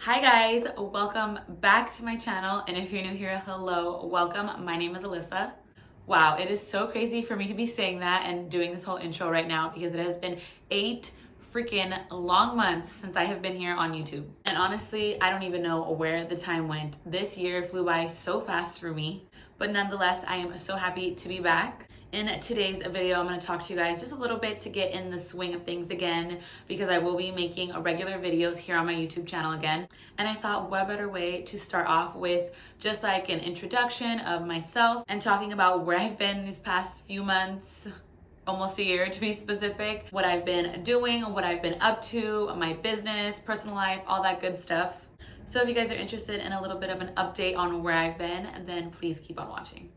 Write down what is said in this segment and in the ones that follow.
Hi guys, welcome back to my channel, and if you're new here, hello, welcome. My name is Alyssa. Wow, it is so crazy for me to be saying that and doing this whole intro right now because it has been 8 freaking long months since I have been here on YouTube. And honestly, I don't even know where the time went. This year flew by so fast for me, but nonetheless, I am so happy to be back. In today's video, I'm going to talk to you guys just a little bit to get in the swing of things again, because I will be making regular videos here on my YouTube channel again. And I thought, what better way to start off with just like an introduction of myself and talking about where I've been these past few months, almost a year to be specific, what I've been doing, what I've been up to, my business, personal life, all that good stuff. So if you guys are interested in a little bit of an update on where I've been, then please keep on watching.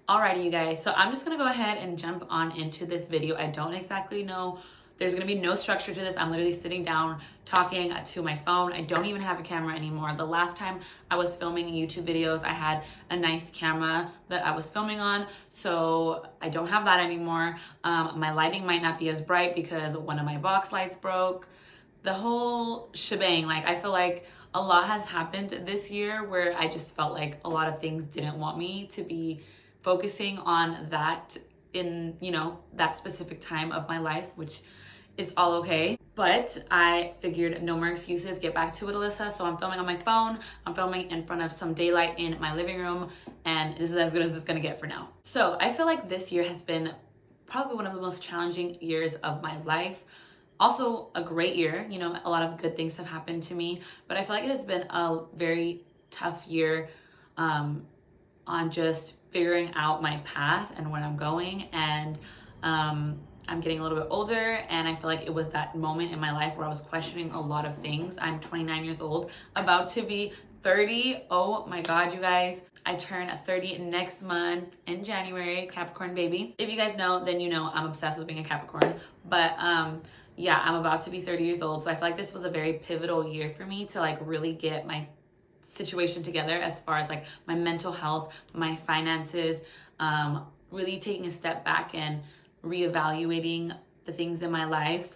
Alrighty, you guys, so I'm just gonna go ahead and jump on into this video. I don't exactly know, there's gonna be no structure to this. I'm literally sitting down talking to my phone. I don't even have a camera anymore. The last time I was filming YouTube videos, I had a nice camera that I was filming on, so I don't have that anymore. My lighting might not be as bright because one of my box lights broke. The whole shebang, like I feel like a lot has happened this year where I just felt like a lot of things didn't want me to be focusing on that in, that specific time of my life, which is all okay. But I figured no more excuses, get back to it, Alyssa. So I'm filming on my phone, I'm filming in front of some daylight in my living room, and this is as good as it's gonna get for now. So I feel like this year has been probably one of the most challenging years of my life. Also a great year, a lot of good things have happened to me, but I feel like it has been a very tough year on just figuring out my path and where I'm going. And I'm getting a little bit older, and I feel like it was that moment in my life where I was questioning a lot of things. I'm 29 years old, about to be 30. Oh my God, you guys. I turn 30 next month in January, Capricorn baby. If you guys know, then you know I'm obsessed with being a Capricorn. But yeah, I'm about to be 30 years old. So I feel like this was a very pivotal year for me to like really get my situation together as far as like my mental health, my finances, really taking a step back and reevaluating the things in my life,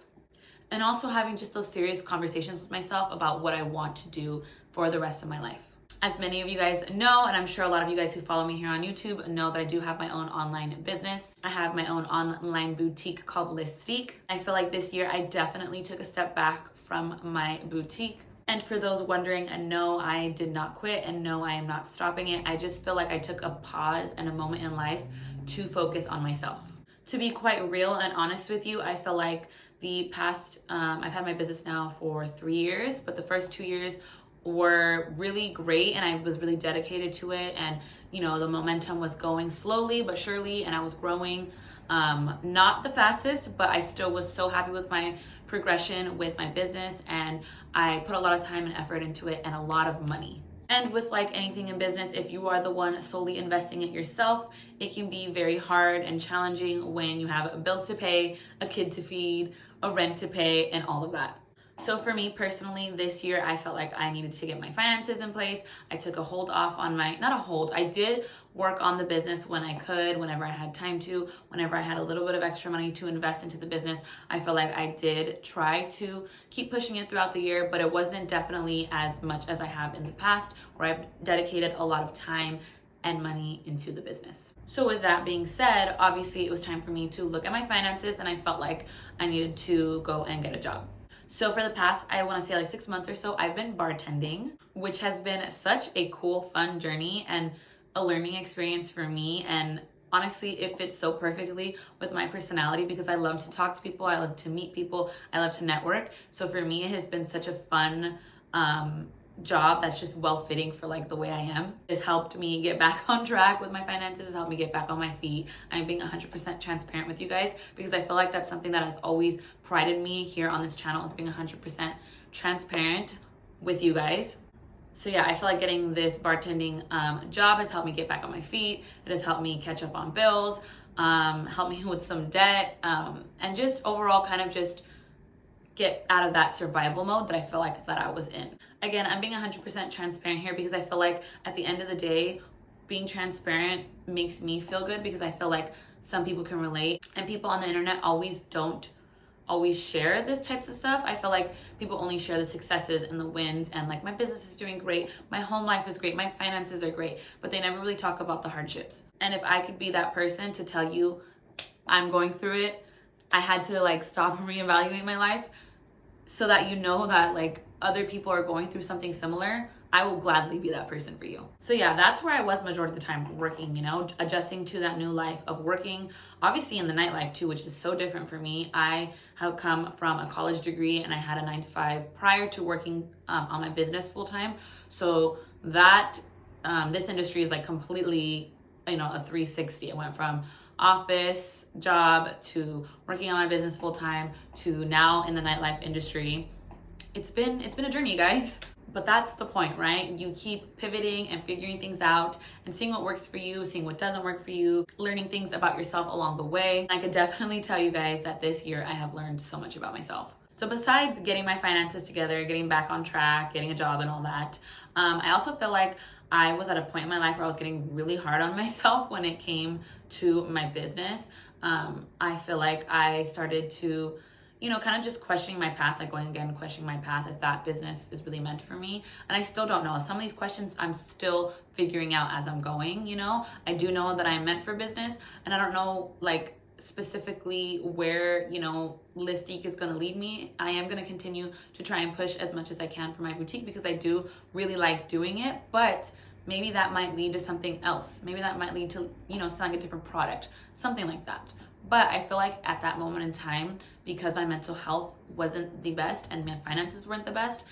and also having just those serious conversations with myself about what I want to do for the rest of my life. As many of you guys know, and I'm sure a lot of you guys who follow me here on YouTube know, that I do have my own online business. I have my own online boutique called Lyss. I feel like this year I definitely took a step back from my boutique. And for those wondering, no, I did not quit, and no, I am not stopping it. I just feel like I took a pause and a moment in life to focus on myself. To be quite real and honest with you, I feel like the past, I've had my business now for 3 years, but the first 2 years were really great, and I was really dedicated to it. And, the momentum was going slowly but surely, and I was growing. Not the fastest, but I still was so happy with my progression with my business, and I put a lot of time and effort into it and a lot of money. And with like anything in business, if you are the one solely investing it yourself, it can be very hard and challenging when you have bills to pay, a kid to feed, a rent to pay, and all of that. So for me personally, this year, I felt like I needed to get my finances in place. I took a hold off on not a hold, I did work on the business when I could, whenever I had time to, whenever I had a little bit of extra money to invest into the business. I feel like I did try to keep pushing it throughout the year, but it wasn't definitely as much as I have in the past, where I've dedicated a lot of time and money into the business. So with that being said, obviously it was time for me to look at my finances, and I felt like I needed to go and get a job. So for the past, I want to say like 6 months or so, I've been bartending, which has been such a cool, fun journey and a learning experience for me. And honestly, it fits so perfectly with my personality because I love to talk to people, I love to meet people, I love to network. So for me, it has been such a fun job that's just well fitting for like the way I am. It's helped me get back on track with my finances, it's helped me get back on my feet. I'm being 100% transparent with you guys because I feel like that's something that has always prided me here on this channel, is being 100% transparent with you guys. So yeah, I feel like getting this bartending job has helped me get back on my feet. It has helped me catch up on bills, helped me with some debt, and just overall kind of just get out of that survival mode that I feel like that I was in. Again, I'm being 100% transparent here because I feel like at the end of the day, being transparent makes me feel good because I feel like some people can relate, and people on the internet always don't always share this types of stuff. I feel like people only share the successes and the wins, and like my business is doing great, my home life is great, my finances are great, but they never really talk about the hardships. And if I could be that person to tell you I'm going through it, I had to like stop and reevaluate my life so that you know that like other people are going through something similar, I will gladly be that person for you. So yeah, that's where I was majority of the time working, you know, adjusting to that new life of working, obviously in the nightlife too, which is so different for me. I have come from a college degree and I had a 9 to 5 prior to working on my business full time. So that this industry is like completely, you know, a 360. It went from office job to working on my business full time to now in the nightlife industry. It's been a journey, guys. But that's the point, right? You keep pivoting and figuring things out and seeing what works for you, seeing what doesn't work for you, learning things about yourself along the way. I could definitely tell you guys that this year I have learned so much about myself. So besides getting my finances together, getting back on track, getting a job and all that, I also feel like I was at a point in my life where I was getting really hard on myself when it came to my business. I feel like I started to, you know, kind of just questioning my path, like going again, questioning my path, if that business is really meant for me. And I still don't know. Some of these questions I'm still figuring out as I'm going, you know. I do know that I'm meant for business, and I don't know, like, specifically where, you know, Lyss is going to lead me. I am going to continue to try and push as much as I can for my boutique because I do really like doing it, but maybe that might lead to something else. Maybe that might lead to, you know, selling a different product, something like that. But I feel like at that moment in time, because my mental health wasn't the best and my finances weren't the best,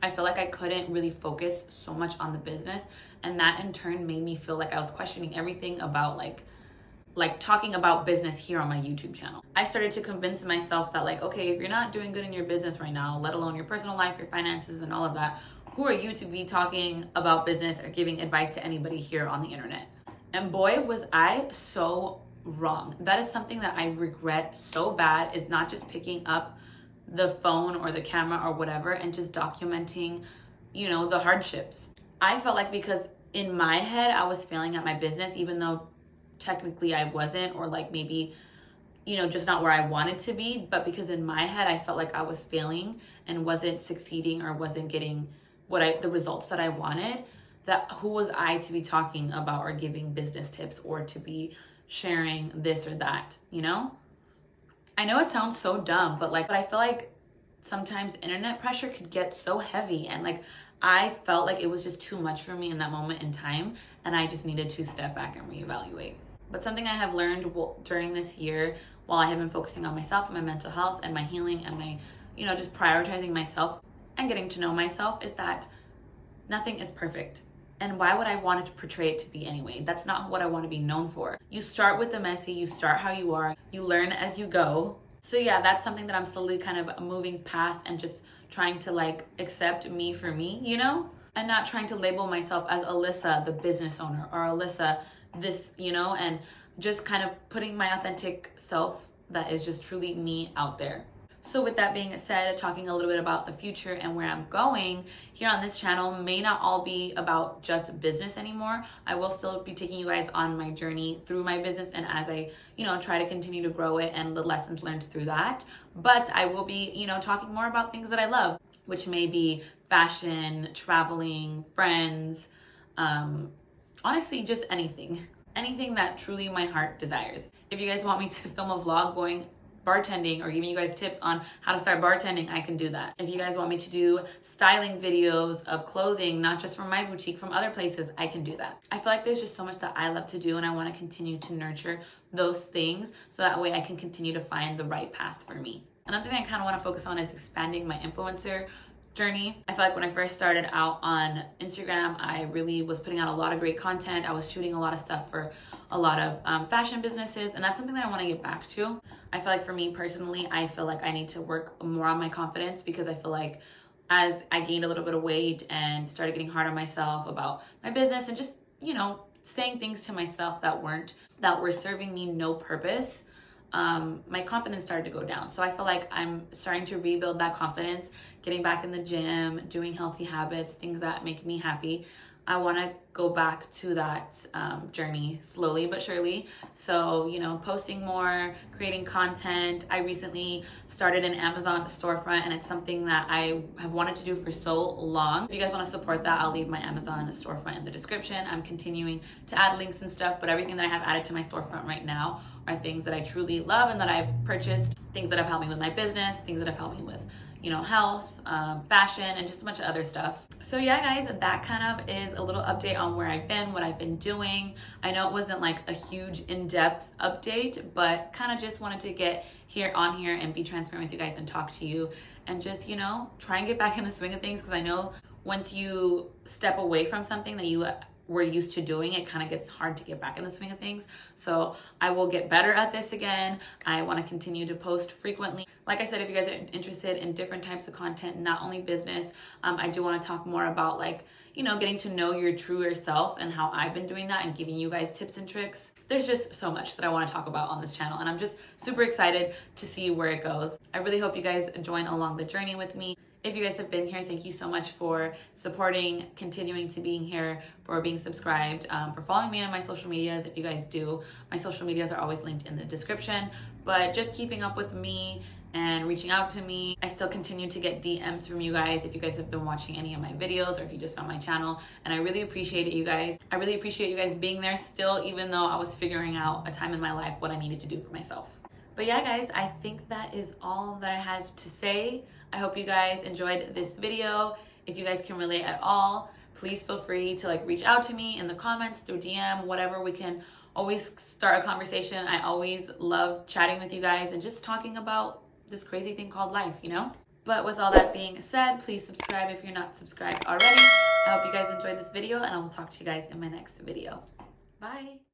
I feel like I couldn't really focus so much on the business. And that in turn made me feel like I was questioning everything about like talking about business here on my YouTube channel. I started to convince myself that like, okay, if you're not doing good in your business right now, let alone your personal life, your finances and all of that, who are you to be talking about business or giving advice to anybody here on the internet? And boy, was I so wrong. That is something that I regret so bad, is not just picking up the phone or the camera or whatever and just documenting, you know, the hardships. I felt like because in my head I was failing at my business, even though technically I wasn't, or like maybe, you know, just not where I wanted to be, but because in my head I felt like I was failing and wasn't succeeding or wasn't getting the results that I wanted, that who was I to be talking about or giving business tips or to be sharing this or that, you know? I know it sounds so dumb, but I feel like sometimes internet pressure could get so heavy, and like I felt like it was just too much for me in that moment in time, and I just needed to step back and reevaluate. But something I have learned during this year, while I have been focusing on myself and my mental health and my healing and my, you know, just prioritizing myself and getting to know myself, is that nothing is perfect. And why would I want to portray it to be anyway? That's not what I want to be known for. You start with the messy, you start how you are, you learn as you go. So yeah, that's something that I'm slowly kind of moving past and just trying to like accept me for me, you know? And not trying to label myself as Alyssa, the business owner, or Alyssa, this, you know, and just kind of putting my authentic self that is just truly me out there. So with that being said, talking a little bit about the future and where I'm going here on this channel may not all be about just business anymore. I will still be taking you guys on my journey through my business and as I, you know, try to continue to grow it and the lessons learned through that. But I will be, you know, talking more about things that I love, which may be fashion, traveling, friends, honestly, just anything that truly my heart desires. If you guys want me to film a vlog going bartending or giving you guys tips on how to start bartending, I can do that. If you guys want me to do styling videos of clothing, not just from my boutique, from other places, I can do that. I feel like there's just so much that I love to do, and I want to continue to nurture those things so that way I can continue to find the right path for me. Another thing I kind of want to focus on is expanding my influencer journey. I feel like when I first started out on Instagram, I really was putting out a lot of great content. I was shooting a lot of stuff for a lot of fashion businesses, and that's something that I want to get back to. I feel like for me personally, I feel like I need to work more on my confidence, because I feel like as I gained a little bit of weight and started getting hard on myself about my business and just, you know, saying things to myself that were serving me no purpose, my confidence started to go down. So I feel like I'm starting to rebuild that confidence, getting back in the gym, doing healthy habits, things that make me happy. I want to go back to that journey slowly but surely. So, you know, posting more, creating content. I recently started an Amazon storefront, and it's something that I have wanted to do for so long. If you guys want to support that, I'll leave my Amazon storefront in the description. I'm continuing to add links and stuff, but everything that I have added to my storefront right now are things that I truly love and that I've purchased, things that have helped me with my business, things that have helped me with, you know, health, fashion, and just a bunch of other stuff. So yeah, guys, that kind of is a little update on where I've been, what I've been doing. I know it wasn't like a huge in-depth update, but kind of just wanted to get here and be transparent with you guys and talk to you and just, you know, try and get back in the swing of things, because I know once you step away from something that you were used to doing, it kind of gets hard to get back in the swing of things. So I will get better at this again. I want to continue to post frequently. Like I said, if you guys are interested in different types of content, not only business, I do want to talk more about, like, you know, getting to know your truer self and how I've been doing that and giving you guys tips and tricks. There's just so much that I want to talk about on this channel, and I'm just super excited to see where it goes. I really hope you guys join along the journey with me. If you guys have been here, thank you so much for supporting, continuing to being here, for being subscribed, for following me on my social medias. If you guys do, my social medias are always linked in the description. But just keeping up with me and reaching out to me. I still continue to get DMs from you guys if you guys have been watching any of my videos or if you just found my channel, and I really appreciate it, you guys. I really appreciate you guys being there still, even though I was figuring out a time in my life what I needed to do for myself. But yeah, guys, I think that is all that I have to say. I hope you guys enjoyed this video. If you guys can relate at all, please feel free to like reach out to me in the comments, through DM, whatever. We can always start a conversation. I always love chatting with you guys and just talking about this crazy thing called life, you know? But with all that being said, please subscribe if you're not subscribed already. I hope you guys enjoyed this video, and I will talk to you guys in my next video. Bye.